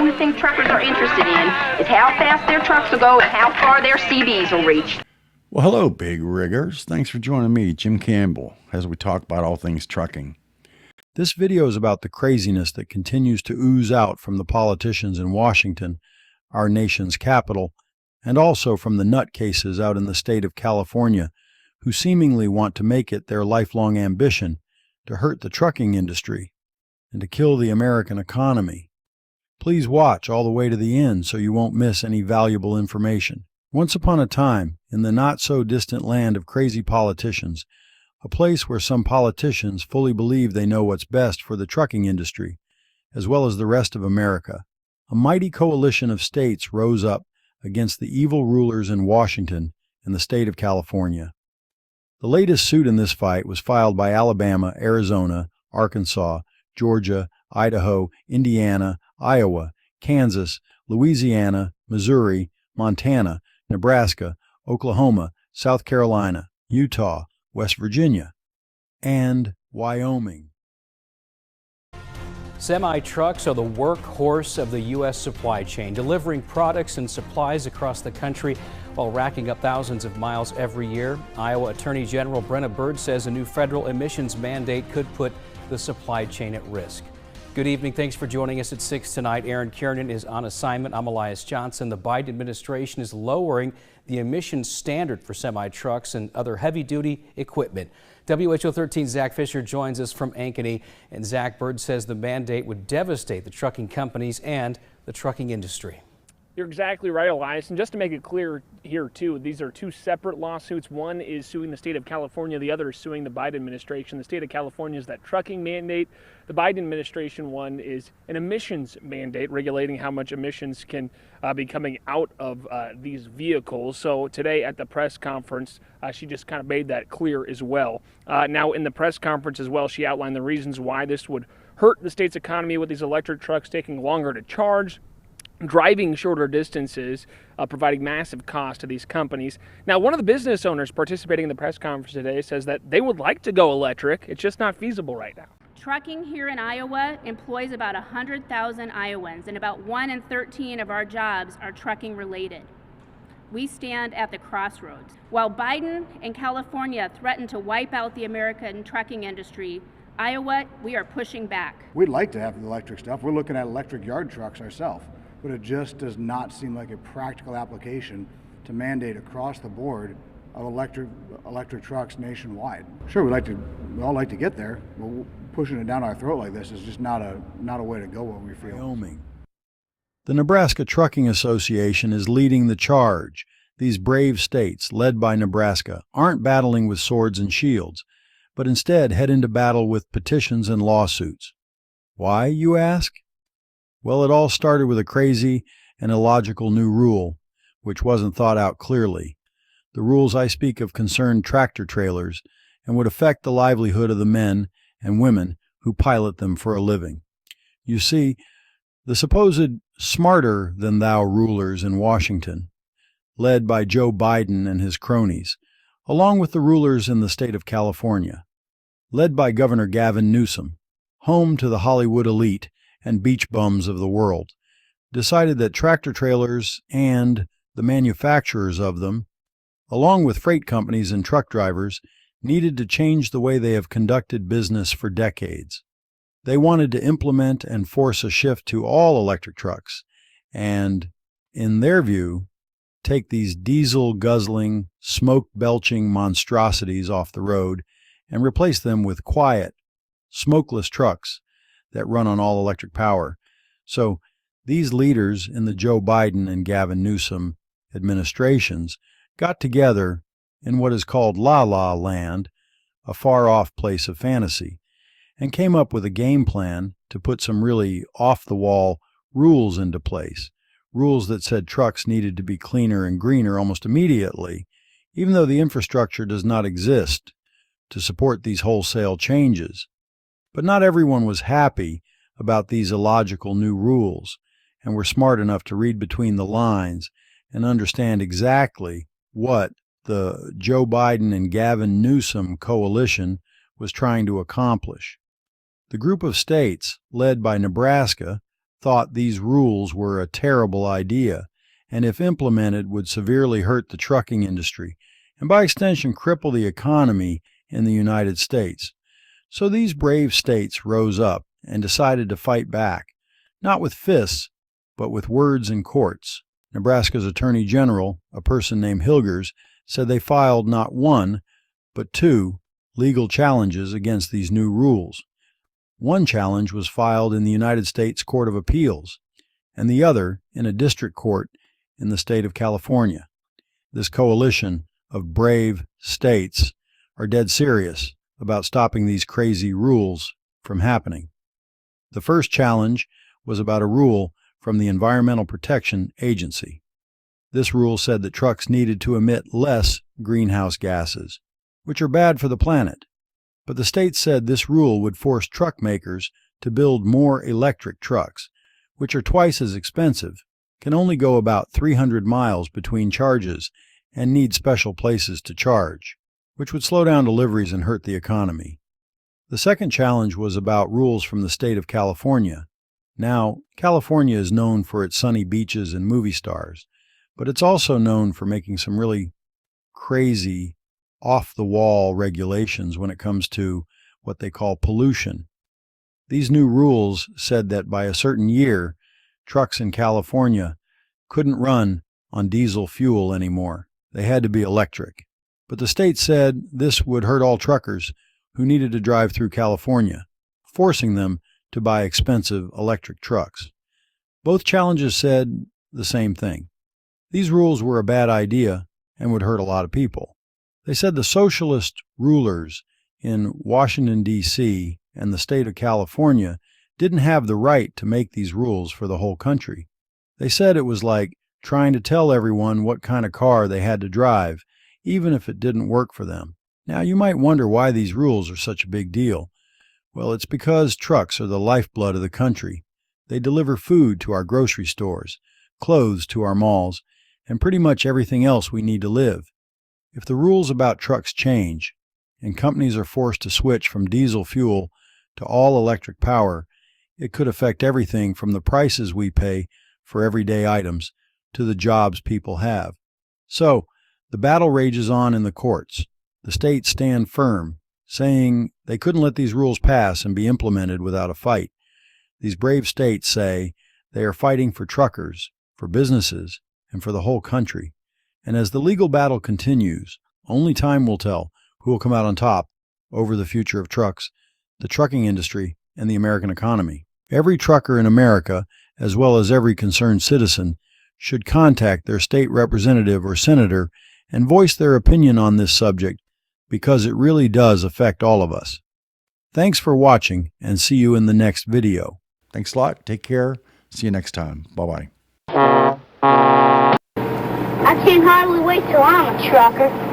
only thing truckers are interested in is how fast their trucks will go and how far their CVs will reach. Well, hello, big riggers. Thanks for joining me, Jim Campbell, as we talk about all things trucking. This video is about the craziness that continues to ooze out from the politicians in Washington, our nation's capital, and also from the nutcases out in the state of California, who seemingly want to make it their lifelong ambition to hurt the trucking industry and to kill the American economy. Please watch all the way to the end so you won't miss any valuable information. Once upon a time, in the not-so-distant land of crazy politicians, a place where some politicians fully believe they know what's best for the trucking industry, as well as the rest of America, a mighty coalition of states rose up against the evil rulers in Washington and the state of California. The latest suit in this fight was filed by Alabama, Arizona, Arkansas, Georgia, Idaho, Indiana, Iowa, Kansas, Louisiana, Missouri, Montana, Nebraska, Oklahoma, South Carolina, Utah, West Virginia, and Wyoming. Semi-trucks are the workhorse of the U.S. supply chain, delivering products and supplies across the country while racking up thousands of miles every year. Iowa Attorney General Brenna Bird says a new federal emissions mandate could put the supply chain at risk. Good evening. Thanks for joining us at 6 tonight. Aaron Kiernan is on assignment. I'm Elias Johnson. The Biden administration is lowering the emissions standard for semi-trucks and other heavy-duty equipment. WHO 13's Zach Fisher joins us from Ankeny. And Zach, Bird says the mandate would devastate the trucking companies and the trucking industry. You're exactly right, Elias. And just to make it clear here, too, these are two separate lawsuits. One is suing the state of California. The other is suing the Biden administration. The state of California is that trucking mandate. The Biden administration one is an emissions mandate, regulating how much emissions can be coming out of these vehicles. So today at the press conference, she just kind of made that clear as well. Now, in the press conference as well, she outlined the reasons why this would hurt the state's economy with these electric trucks taking longer to charge, driving shorter distances, providing massive cost to these companies. Now, one of the business owners participating in the press conference today says that they would like to go electric. It's just not feasible right now. Trucking here in Iowa employs about 100,000 Iowans, and about 1 in 13 of our jobs are trucking related. We stand at the crossroads. While Biden and California threaten to wipe out the American trucking industry, Iowa, we are pushing back. We'd like to have the electric stuff. We're looking at electric yard trucks ourselves, but it just does not seem like a practical application to mandate across the board of electric trucks nationwide. Sure, we all like to get there, but pushing it down our throat like this is just not a way to go, what we feel. Wyoming. The Nebraska Trucking Association is leading the charge. These brave states, led by Nebraska, aren't battling with swords and shields, but instead head into battle with petitions and lawsuits. Why, you ask? Well, it all started with a crazy and illogical new rule, which wasn't thought out clearly. The rules I speak of concern tractor trailers and would affect the livelihood of the men and women who pilot them for a living. You see, the supposed smarter-than-thou rulers in Washington, led by Joe Biden and his cronies, along with the rulers in the state of California, led by Governor Gavin Newsom, home to the Hollywood elite and beach bums of the world, decided that tractor trailers and the manufacturers of them, along with freight companies and truck drivers, needed to change the way they have conducted business for decades. They wanted to implement and force a shift to all electric trucks and, in their view, take these diesel-guzzling, smoke-belching monstrosities off the road and replace them with quiet, smokeless trucks that run on all-electric power. So these leaders in the Joe Biden and Gavin Newsom administrations got together in what is called La La Land, a far-off place of fantasy, and came up with a game plan to put some really off-the-wall rules into place, rules that said trucks needed to be cleaner and greener almost immediately, even though the infrastructure does not exist to support these wholesale changes. But not everyone was happy about these illogical new rules and were smart enough to read between the lines and understand exactly what the Joe Biden and Gavin Newsom coalition was trying to accomplish. The group of states, led by Nebraska, thought these rules were a terrible idea, and if implemented would severely hurt the trucking industry, and by extension cripple the economy in the United States. So these brave states rose up and decided to fight back, not with fists, but with words in courts. Nebraska's Attorney General, a person named Hilgers, said they filed not one, but two legal challenges against these new rules. One challenge was filed in the United States Court of Appeals, and the other in a district court in the state of California. This coalition of brave states are dead serious about stopping these crazy rules from happening. The first challenge was about a rule from the Environmental Protection Agency. This rule said that trucks needed to emit less greenhouse gases, which are bad for the planet. But the state said this rule would force truck makers to build more electric trucks, which are twice as expensive, can only go about 300 miles between charges, and need special places to charge, which would slow down deliveries and hurt the economy. The second challenge was about rules from the state of California. Now, California is known for its sunny beaches and movie stars, but it's also known for making some really crazy, off-the-wall regulations when it comes to what they call pollution. These new rules said that by a certain year, trucks in California couldn't run on diesel fuel anymore. They had to be electric. But the state said this would hurt all truckers who needed to drive through California, forcing them to buy expensive electric trucks. Both challenges said the same thing. These rules were a bad idea and would hurt a lot of people. They said the socialist rulers in Washington, D.C. and the state of California didn't have the right to make these rules for the whole country. They said it was like trying to tell everyone what kind of car they had to drive, even if it didn't work for them. Now, you might wonder why these rules are such a big deal. Well, it's because trucks are the lifeblood of the country. They deliver food to our grocery stores, clothes to our malls, and pretty much everything else we need to live. If the rules about trucks change, and companies are forced to switch from diesel fuel to all electric power, it could affect everything from the prices we pay for everyday items to the jobs people have. So, the battle rages on in the courts. The states stand firm, saying they couldn't let these rules pass and be implemented without a fight. These brave states say they are fighting for truckers, for businesses, and for the whole country. And as the legal battle continues, only time will tell who will come out on top over the future of trucks, the trucking industry, and the American economy. Every trucker in America, as well as every concerned citizen, should contact their state representative or senator and voice their opinion on this subject because it really does affect all of us. Thanks for watching, and see you in the next video. Thanks a lot. Take care. See you next time. Bye-bye. I can't hardly wait till I'm a trucker.